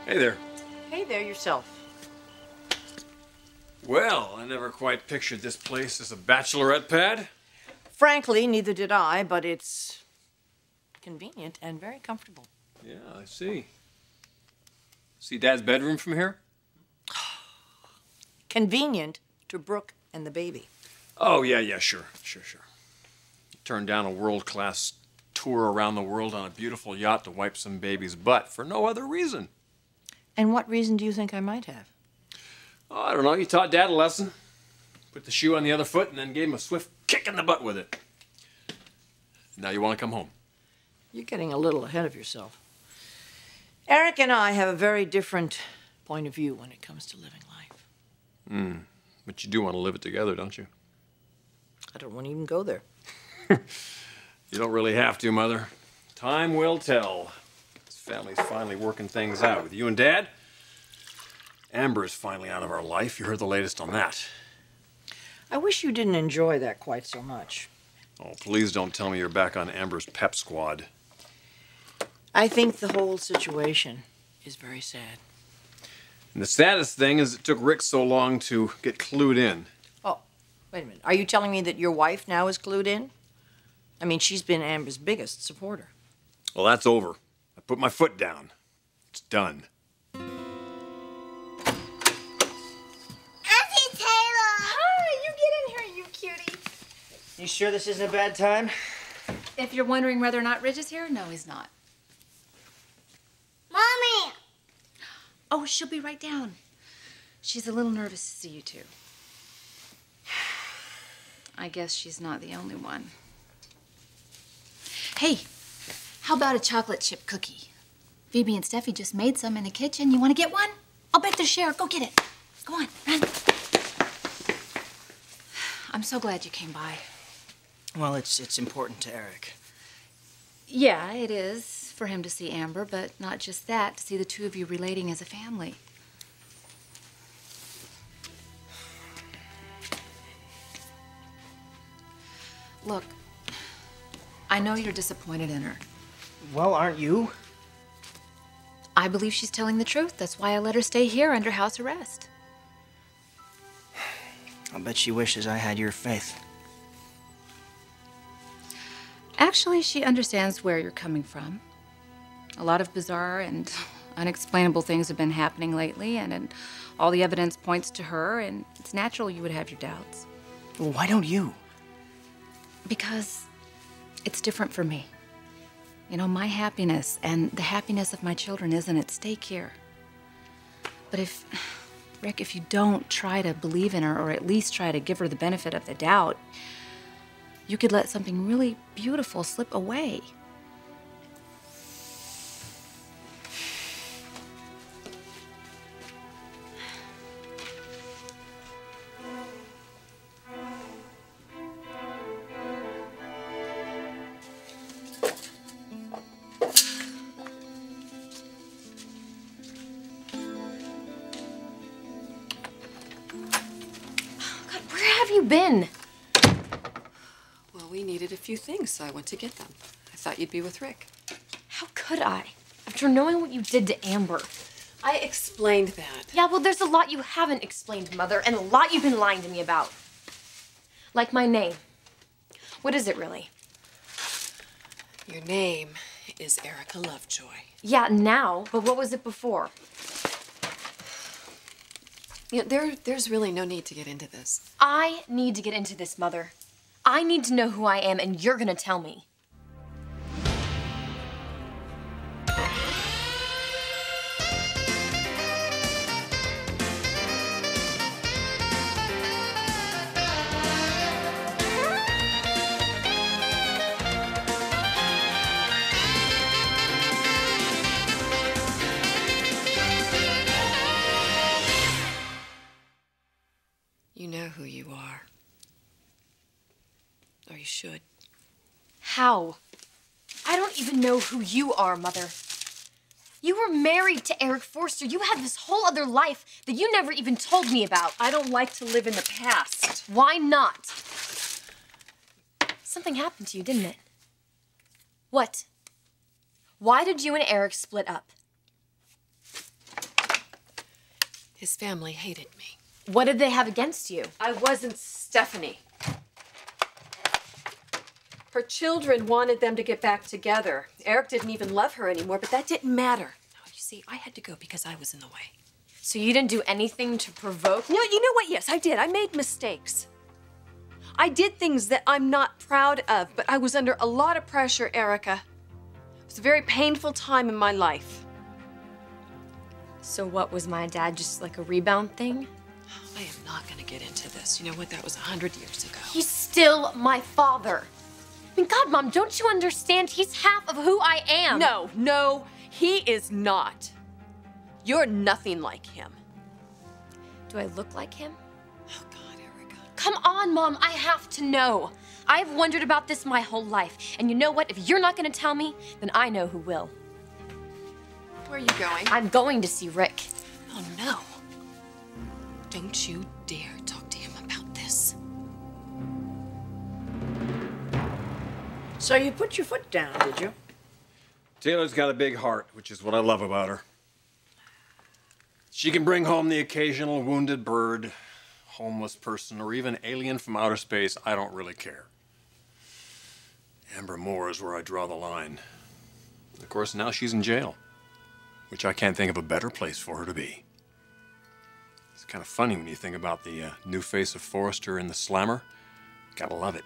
Hey there. Hey there yourself. Well, I never quite pictured this place as a bachelorette pad. Frankly, neither did I, but it's convenient and very comfortable. Yeah, I see. See Dad's bedroom from here? Convenient to Brooke and the baby. Oh, yeah, sure. Turned down a world-class tour around the world on a beautiful yacht to wipe some baby's butt for no other reason. And what reason do you think I might have? Oh, I don't know. You taught Dad a lesson. Put the shoe on the other foot and then gave him a swift kick in the butt with it. Now you want to come home. You're getting a little ahead of yourself. Eric and I have a very different point of view when it comes to living life. But you do want to live it together, don't you? I don't want to even go there. You don't really have to, Mother. Time will tell. This family's finally working things out with you and Dad. Amber is finally out of our life. You heard the latest on that. I wish you didn't enjoy that quite so much. Oh, please don't tell me you're back on Amber's pep squad. I think the whole situation is very sad. And the saddest thing is it took Rick so long to get clued in. Oh, wait a minute. Are you telling me that your wife now is clued in? I mean, she's been Amber's biggest supporter. Well, that's over. I put my foot down. It's done. You sure this isn't a bad time? If you're wondering whether or not Ridge is here, no, he's not. Mommy! Oh, she'll be right down. She's a little nervous to see you two. I guess she's not the only one. Hey, how about a chocolate chip cookie? Phoebe and Steffi just made some in the kitchen. You want to get one? I'll bet they'll share. Go get it. Go on, run. I'm so glad you came by. Well, it's important to Eric. Yeah, it is for him to see Amber, but not just that, to see the two of you relating as a family. Look, I know you're disappointed in her. Well, aren't you? I believe she's telling the truth. That's why I let her stay here under house arrest. I'll bet she wishes I had your faith. Actually, she understands where you're coming from. A lot of bizarre and unexplainable things have been happening lately, and all the evidence points to her, and it's natural you would have your doubts. Well, why don't you? Because it's different for me. You know, my happiness and the happiness of my children isn't at stake here. But Rick, if you don't try to believe in her, or at least try to give her the benefit of the doubt, you could let something really beautiful slip away. God, where have you been? Well, we needed a few things, so I went to get them. I thought you'd be with Rick. How could I? After knowing what you did to Amber. I explained that. Yeah, well, there's a lot you haven't explained, Mother, and a lot you've been lying to me about. Like my name. What is it, really? Your name is Erica Lovejoy. Yeah, now, but what was it before? You know, there's really no need to get into this. I need to get into this, Mother. I need to know who I am, and you're gonna tell me. You know who you are. Or you should. How? I don't even know who you are, Mother. You were married to Eric Forster. You had this whole other life that you never even told me about. I don't like to live in the past. Why not? Something happened to you, didn't it? What? Why did you and Eric split up? His family hated me. What did they have against you? I wasn't Stephanie. Her children wanted them to get back together. Eric didn't even love her anymore, but that didn't matter. No, you see, I had to go because I was in the way. So you didn't do anything to provoke? No, you know what? Yes, I did. I made mistakes. I did things that I'm not proud of, but I was under a lot of pressure, Erica. It was a very painful time in my life. So what, was my dad just like a rebound thing? I am not going to get into this. You know what? That was 100 years ago. He's still my father. I mean, God, Mom, don't you understand? He's half of who I am. No, he is not. You're nothing like him. Do I look like him? Oh, God, Erica. Come on, Mom, I have to know. I've wondered about this my whole life. And you know what? If you're not gonna tell me, then I know who will. Where are you going? I'm going to see Rick. Oh, no. Don't you dare talk to him about this. So you put your foot down, did you? Taylor's got a big heart, which is what I love about her. She can bring home the occasional wounded bird, homeless person, or even alien from outer space. I don't really care. Amber Moore is where I draw the line. Of course, now she's in jail, which I can't think of a better place for her to be. It's kind of funny when you think about the new face of Forrester in The Slammer. Gotta love it.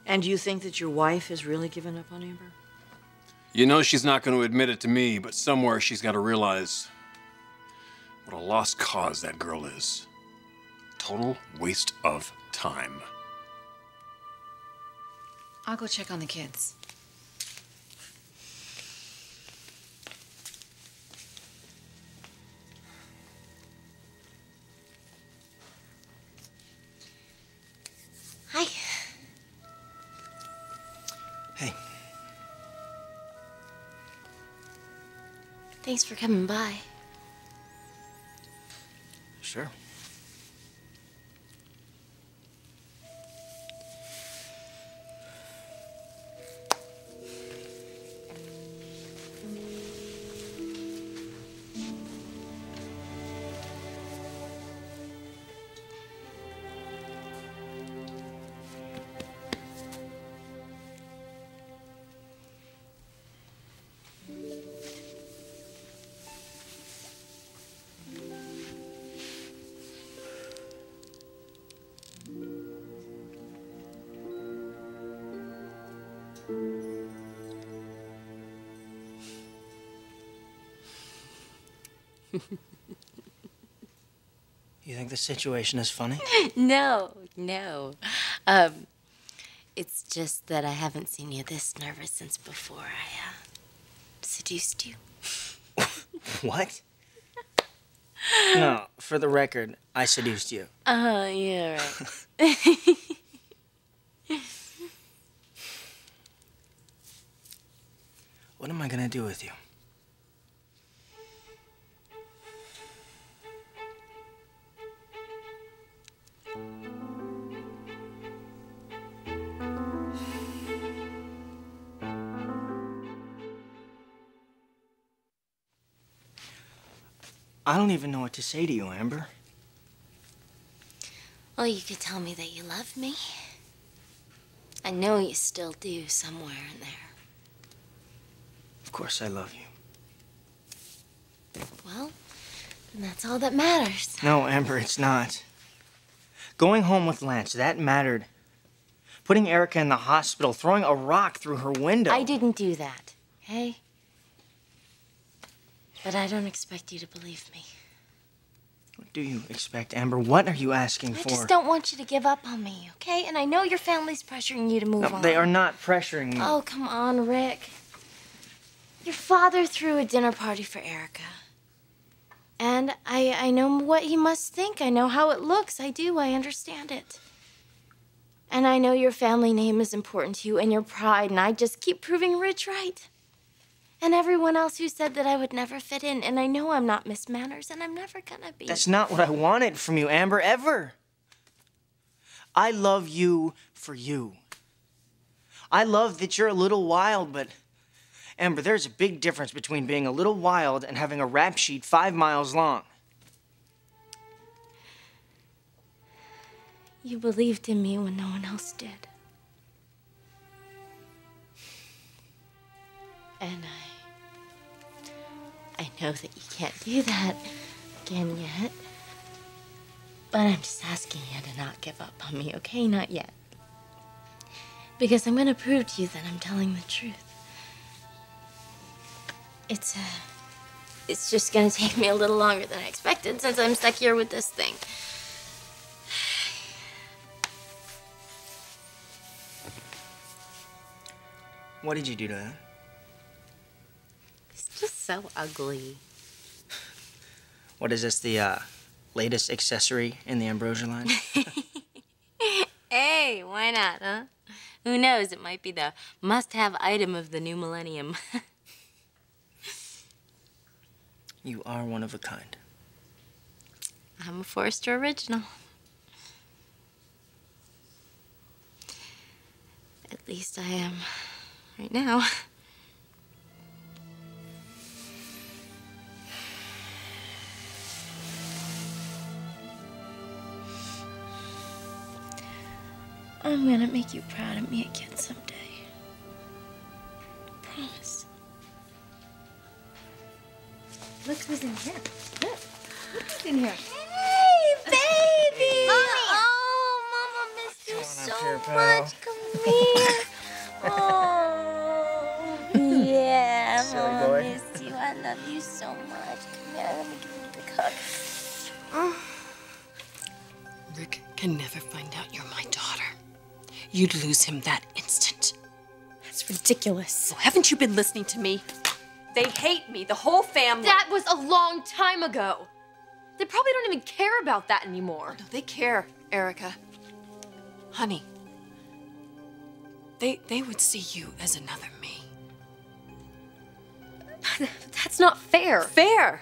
And do you think that your wife has really given up on Amber? You know she's not going to admit it to me, but somewhere she's got to realize what a lost cause that girl is. Total waste of time. I'll go check on the kids. Hi. Hey. Thanks for coming by. Sure. You think the situation is funny? No. It's just that I haven't seen you this nervous since before I seduced you. What? No, for the record, I seduced you. Yeah, right. What am I gonna do with you? I don't even know what to say to you, Amber. Well, you could tell me that you love me. I know you still do somewhere in there. Of course I love you. Well, then that's all that matters. No, Amber, it's not. Going home with Lance, that mattered. Putting Erica in the hospital, throwing a rock through her window. I didn't do that, okay? But I don't expect you to believe me. What do you expect, Amber? What are you asking for? I just don't want you to give up on me, okay? And I know your family's pressuring you to move No, on. they are not pressuring me. Oh, come on, Rick. Your father threw a dinner party for Erica. And I know what he must think. I know how it looks. I do. I understand it. And I know your family name is important to you and your pride, and I just keep proving Rich right. And everyone else who said that I would never fit in, and I know I'm not Miss Manners, and I'm never gonna be. That's not what I wanted from you, Amber, ever. I love you for you. I love that you're a little wild, but Amber, there's a big difference between being a little wild and having a rap sheet 5 miles long. You believed in me when no one else did. And I know that you can't do that again yet. But I'm just asking you to not give up on me, okay? Not yet. Because I'm gonna prove to you that I'm telling the truth. It's just gonna take me a little longer than I expected since I'm stuck here with this thing. What did you do to him? It's just so ugly. What is this, the latest accessory in the Ambrosia line? Hey, why not, huh? Who knows, it might be the must-have item of the new millennium. You are one of a kind. I'm a Forrester original. At least I am right now. I'm gonna make you proud of me again someday. Promise. Look who's in here. Look who's in here. Hey, baby! Oh, Mama missed you so much. Come here. Oh, yeah, Mama missed you. I love you so much. Come here, let me give you a big hug. Rick can never find out you're my daughter. You'd lose him that instant. That's ridiculous. Oh, haven't you been listening to me? They hate me, the whole family. That was a long time ago. They probably don't even care about that anymore. No, they care, Erica. Honey, they would see you as another me. That's not fair. Fair.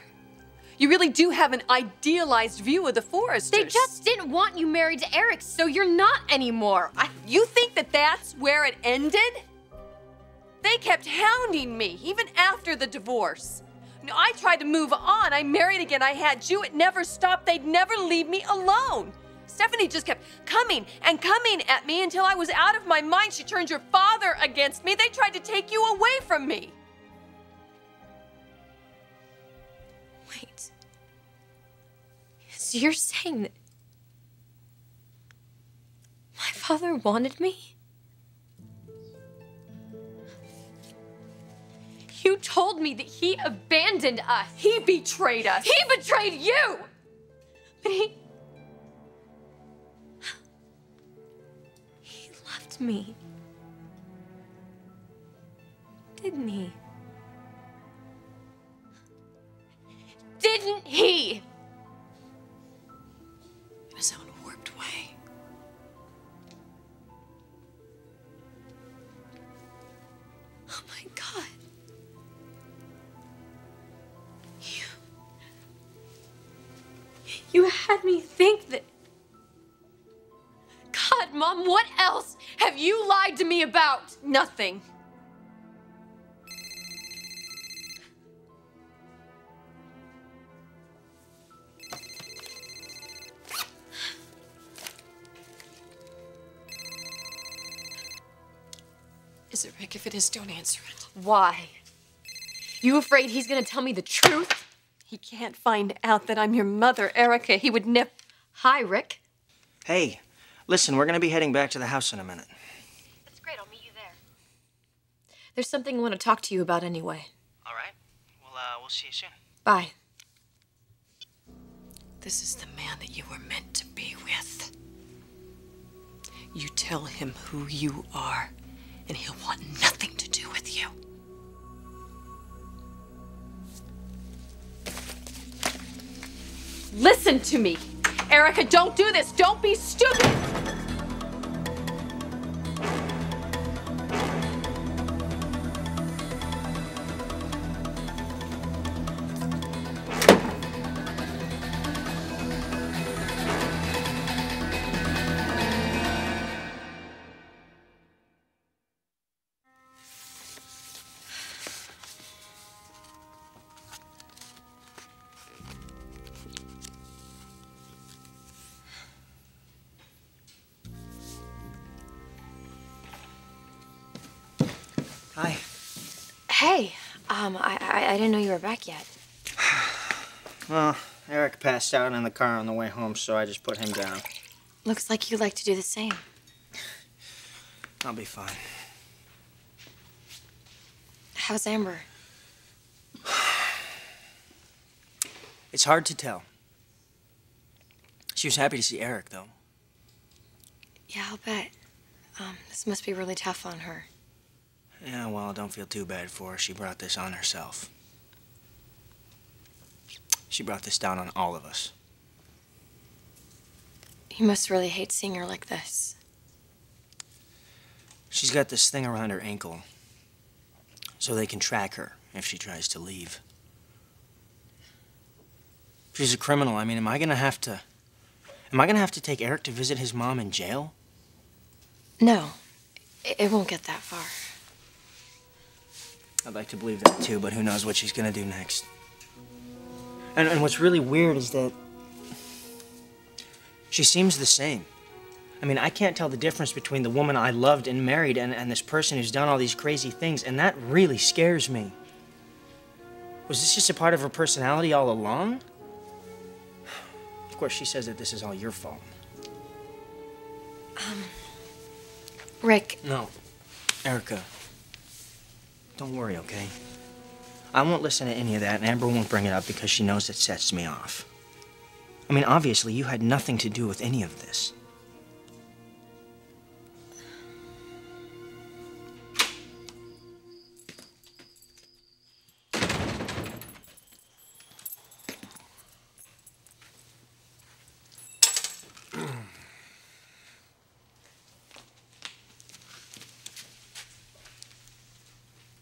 You really do have an idealized view of the Forresters. They just didn't want you married to Eric, so you're not anymore. You think that that's where it ended? They kept hounding me, even after the divorce. I tried to move on. I married again. I had you. It never stopped. They'd never leave me alone. Stephanie just kept coming and coming at me until I was out of my mind. She turned your father against me. They tried to take you away from me. Wait. So you're saying that my father wanted me? You told me that he abandoned us. He betrayed us. He betrayed you! But he loved me. Didn't he? Didn't he? In his own warped way. Oh my God. You had me think that... God, Mom, what else have you lied to me about? Nothing. Is it Rick? If it is, don't answer it. Why? You afraid he's gonna tell me the truth? He can't find out that I'm your mother, Erica. He would never... Hi, Rick. Hey, listen, we're gonna be heading back to the house in a minute. That's great. I'll meet you there. There's something I want to talk to you about anyway. All right. We'll see you soon. Bye. This is the man that you were meant to be with. You tell him who you are, and he'll want nothing to do with you. Listen to me. Erica, don't do this. Don't be stupid. Hi. Hey, I didn't know you were back yet. Well, Eric passed out in the car on the way home, so I just put him down. Looks like you'd like to do the same. I'll be fine. How's Amber? It's hard to tell. She was happy to see Eric, though. Yeah, I'll bet. This must be really tough on her. Yeah, well, don't feel too bad for her. She brought this on herself. She brought this down on all of us. You must really hate seeing her like this. She's got this thing around her ankle, so they can track her if she tries to leave. She's a criminal. I mean, am I gonna have to take Eric to visit his mom in jail? No, it won't get that far. I'd like to believe that too, but who knows what she's gonna do next. And what's really weird is that she seems the same. I mean, I can't tell the difference between the woman I loved and married and this person who's done all these crazy things, and that really scares me. Was this just a part of her personality all along? Of course, she says that this is all your fault. Rick. No. Erica. Don't worry, okay? I won't listen to any of that, and Amber won't bring it up because she knows it sets me off. I mean, obviously, you had nothing to do with any of this.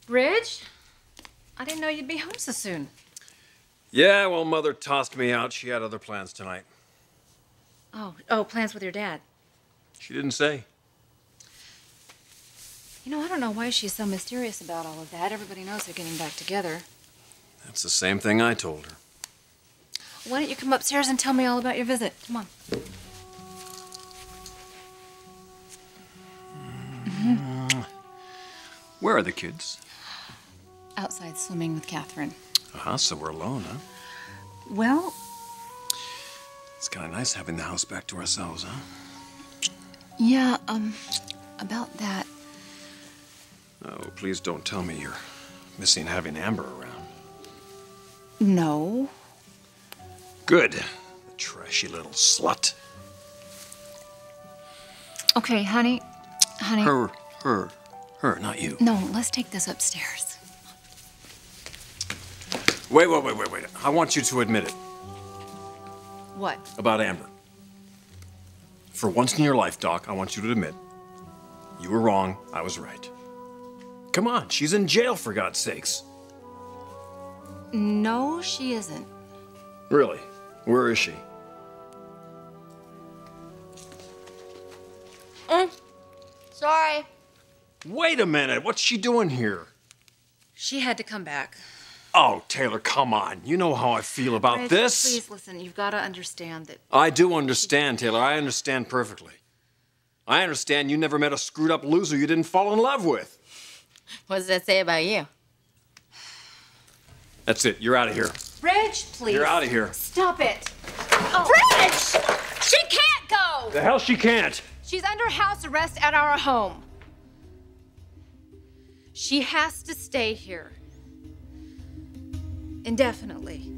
Ridge? I didn't know you'd be home so soon. Yeah, well, Mother tossed me out. She had other plans tonight. Oh, plans with your dad. She didn't say. You know, I don't know why she's so mysterious about all of that. Everybody knows they're getting back together. That's the same thing I told her. Why don't you come upstairs and tell me all about your visit? Come on. Where are the kids? Outside swimming with Catherine. Uh-huh, so we're alone, huh? Well, It's kind of nice having the house back to ourselves, huh? yeah, about that. Oh, please don't tell me you're missing having Amber around. No. Good. The trashy little slut. Okay, honey. Her, not you. No, let's take this upstairs. Wait. I want you to admit it What? about Amber. For once in your life, Doc, I want you to admit you were wrong, I was right. Come on, she's in jail, for God's sakes. No, she isn't. Really? Where is she? Sorry. Wait a minute, what's she doing here? She had to come back. Oh, Taylor, come on. You know how I feel about Rich, this. Please listen, you've got to understand that. I do understand, Taylor. I understand perfectly. I understand you never met a screwed up loser you didn't fall in love with. What does that say about you? That's it. You're out of here. Rich, please. You're out of here. Stop it. Rich! She can't go! The hell she can't. She's under house arrest at our home. She has to stay here. Indefinitely.